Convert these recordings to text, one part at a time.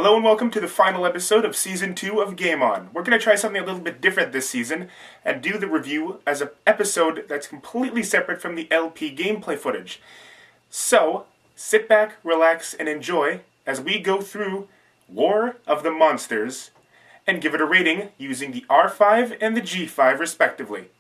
Hello and welcome to the final episode of Season 2 of Game On. We're going to try something a little bit different this season and do the review as an episode that's completely separate from the LP gameplay footage. So, sit back, relax, and enjoy as we go through War of the Monsters and give it a rating using the R5 and the G5 respectively.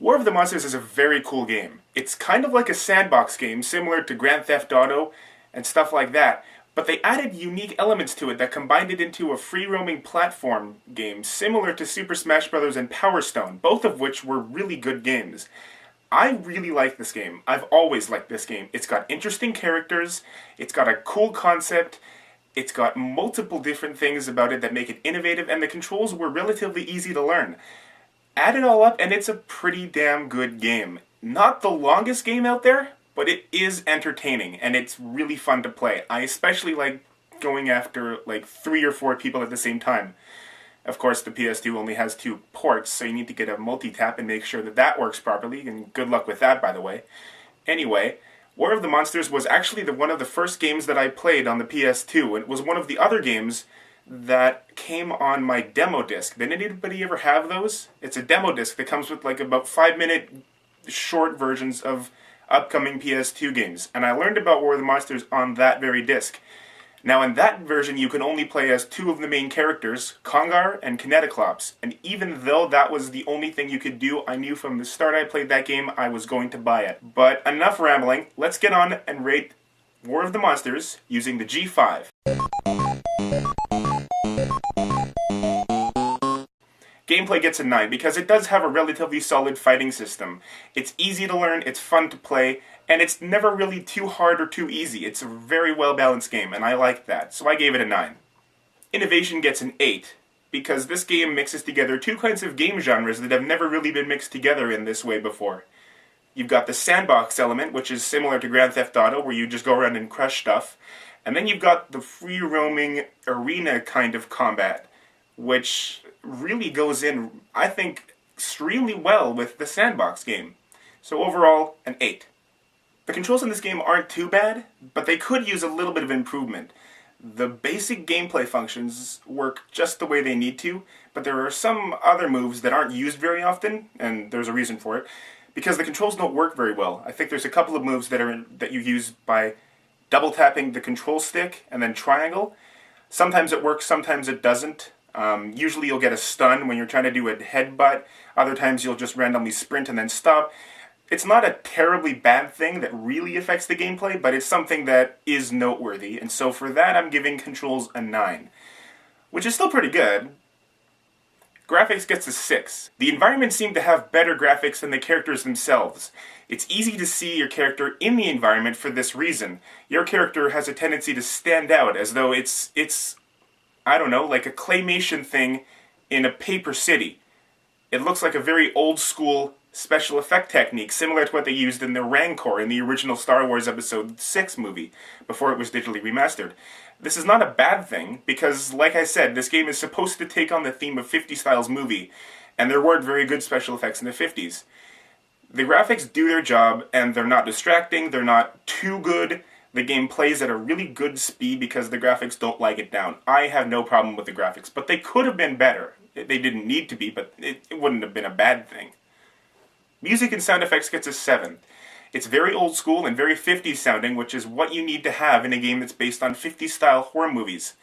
War of the Monsters is a very cool game. It's kind of like a sandbox game, similar to Grand Theft Auto and stuff like that, but they added unique elements to it that combined it into a free-roaming platform game similar to Super Smash Bros. And Power Stone, both of which were really good games. I really like this game. I've always liked this game. It's got interesting characters, it's got a cool concept, it's got multiple different things about it that make it innovative, and the controls were relatively easy to learn. Add it all up, and it's a pretty damn good game. Not the longest game out there, but it is entertaining, and it's really fun to play. I especially like going after like 3 or 4 people at the same time. Of course, the PS2 only has 2 ports, so you need to get a multi-tap and make sure that that works properly, and good luck with that, by the way. Anyway, War of the Monsters was actually one of the first games that I played on the PS2. It was one of the other games that came on my demo disc. Did anybody ever have those? It's a demo disc that comes with like about 5-minute short versions of upcoming PS2 games. And I learned about War of the Monsters on that very disc. Now in that version you can only play as 2 of the main characters, Kongar and Kineticlops. And even though that was the only thing you could do, I knew from the start I played that game I was going to buy it. But enough rambling, let's get on and rate War of the Monsters using the G5. Gameplay gets a 9 because it does have a relatively solid fighting system. It's easy to learn, it's fun to play, and it's never really too hard or too easy. It's a very well balanced game, and I like that, so I gave it a 9. Innovation gets an 8 because this game mixes together 2 kinds of game genres that have never really been mixed together in this way before. You've got the sandbox element, which is similar to Grand Theft Auto, where you just go around and crush stuff, and then you've got the free-roaming arena kind of combat, which really goes in, I think, extremely well with the sandbox game. So overall, an 8. The controls in this game aren't too bad, but they could use a little bit of improvement. The basic gameplay functions work just the way they need to, but there are some other moves that aren't used very often, and there's a reason for it, because the controls don't work very well. I think there's a couple of moves that you use by double tapping the control stick and then triangle. Sometimes it works, sometimes it doesn't. Usually you'll get a stun when you're trying to do a headbutt. Other times you'll just randomly sprint and then stop. It's not a terribly bad thing that really affects the gameplay, but it's something that is noteworthy. And so for that I'm giving controls a 9. Which is still pretty good. Graphics gets a 6. The environments seem to have better graphics than the characters themselves. It's easy to see your character in the environment for this reason. Your character has a tendency to stand out as though it's I don't know, like a claymation thing in a paper city. It looks like a very old school special effect technique, similar to what they used in the Rancor in the original Star Wars Episode 6 movie, before it was digitally remastered. This is not a bad thing, because, like I said, this game is supposed to take on the theme of 50s styles movie, and there weren't very good special effects in the 50s. The graphics do their job, and they're not distracting, they're not too good. The game plays at a really good speed because the graphics don't lag it down. I have no problem with the graphics, but they could have been better. They didn't need to be, but it wouldn't have been a bad thing. Music and sound effects gets a 7. It's very old school and very 50s sounding, which is what you need to have in a game that's based on 50s style horror movies.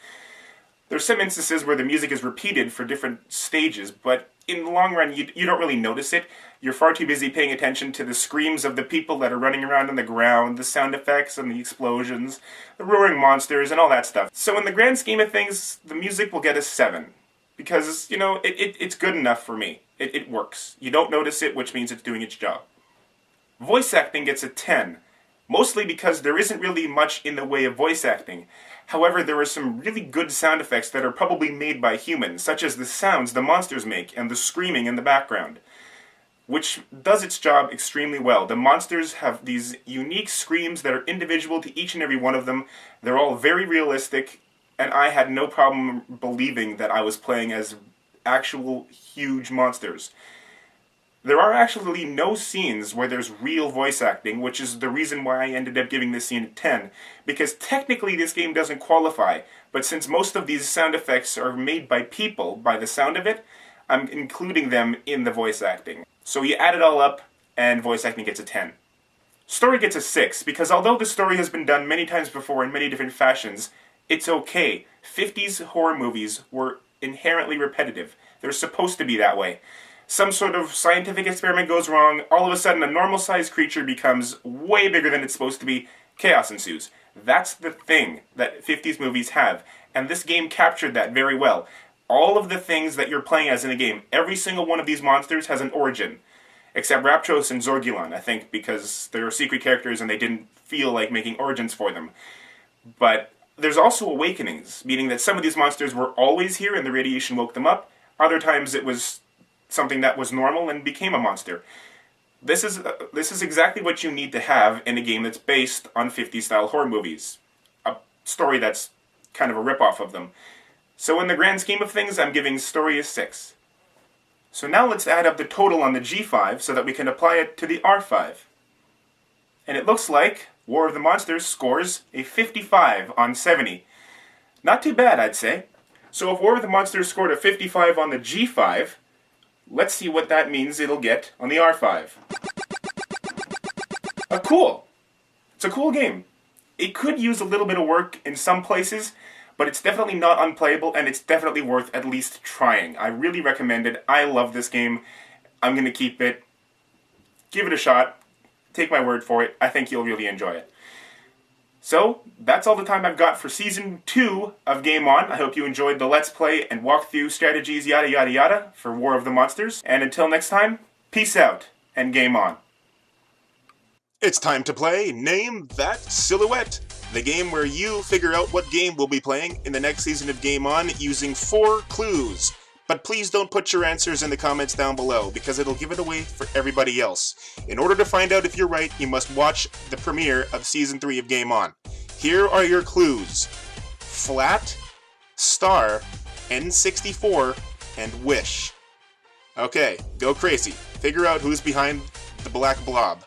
There's some instances where the music is repeated for different stages, but in the long run you don't really notice it. You're far too busy paying attention to the screams of the people that are running around on the ground, the sound effects and the explosions, the roaring monsters and all that stuff. So in the grand scheme of things, the music will get a 7. Because, you know, it's good enough for me. It works. You don't notice it, which means it's doing its job. Voice acting gets a 10. mostly because there isn't really much in the way of voice acting. However, there are some really good sound effects that are probably made by humans, such as the sounds the monsters make and the screaming in the background, which does its job extremely well. The monsters have these unique screams that are individual to each and every one of them. They're all very realistic, and I had no problem believing that I was playing as actual huge monsters. There are actually no scenes where there's real voice acting, which is the reason why I ended up giving this scene a 10, because technically this game doesn't qualify, but since most of these sound effects are made by people, by the sound of it, I'm including them in the voice acting. So you add it all up, and voice acting gets a 10. Story gets a 6, because although the story has been done many times before in many different fashions, it's okay. 50s horror movies were inherently repetitive. They're supposed to be that way. Some sort of scientific experiment goes wrong, all of a sudden a normal-sized creature becomes way bigger than it's supposed to be, chaos ensues. That's the thing that 50s movies have, and this game captured that very well. All of the things that you're playing as in a game, every single one of these monsters has an origin. Except Raptros and Zorgulon, I think, because they're secret characters and they didn't feel like making origins for them. But there's also awakenings, meaning that some of these monsters were always here and the radiation woke them up. Other times it was something that was normal and became a monster. This is exactly what you need to have in a game that's based on 50s style horror movies. A story that's kind of a ripoff of them. So in the grand scheme of things, I'm giving story a 6. So now let's add up the total on the G5 so that we can apply it to the R5. And it looks like War of the Monsters scores a 55 on 70. Not too bad, I'd say. So if War of the Monsters scored a 55 on the G5, let's see what that means it'll get on the R5. Cool. It's a cool game. It could use a little bit of work in some places, but it's definitely not unplayable, and it's definitely worth at least trying. I really recommend it. I love this game. I'm going to keep it. Give it a shot. Take my word for it. I think you'll really enjoy it. So, that's all the time I've got for Season 2 of Game On. I hope you enjoyed the Let's Play and walkthrough strategies yada yada yada for War of the Monsters. And until next time, peace out and Game On. It's time to play Name That Silhouette, the game where you figure out what game we'll be playing in the next season of Game On using 4 clues. But please don't put your answers in the comments down below, because it'll give it away for everybody else. In order to find out if you're right, you must watch the premiere of Season 3 of Game On. Here are your clues: Flat, Star, N64, and Wish. Okay, go crazy. Figure out who's behind the black blob.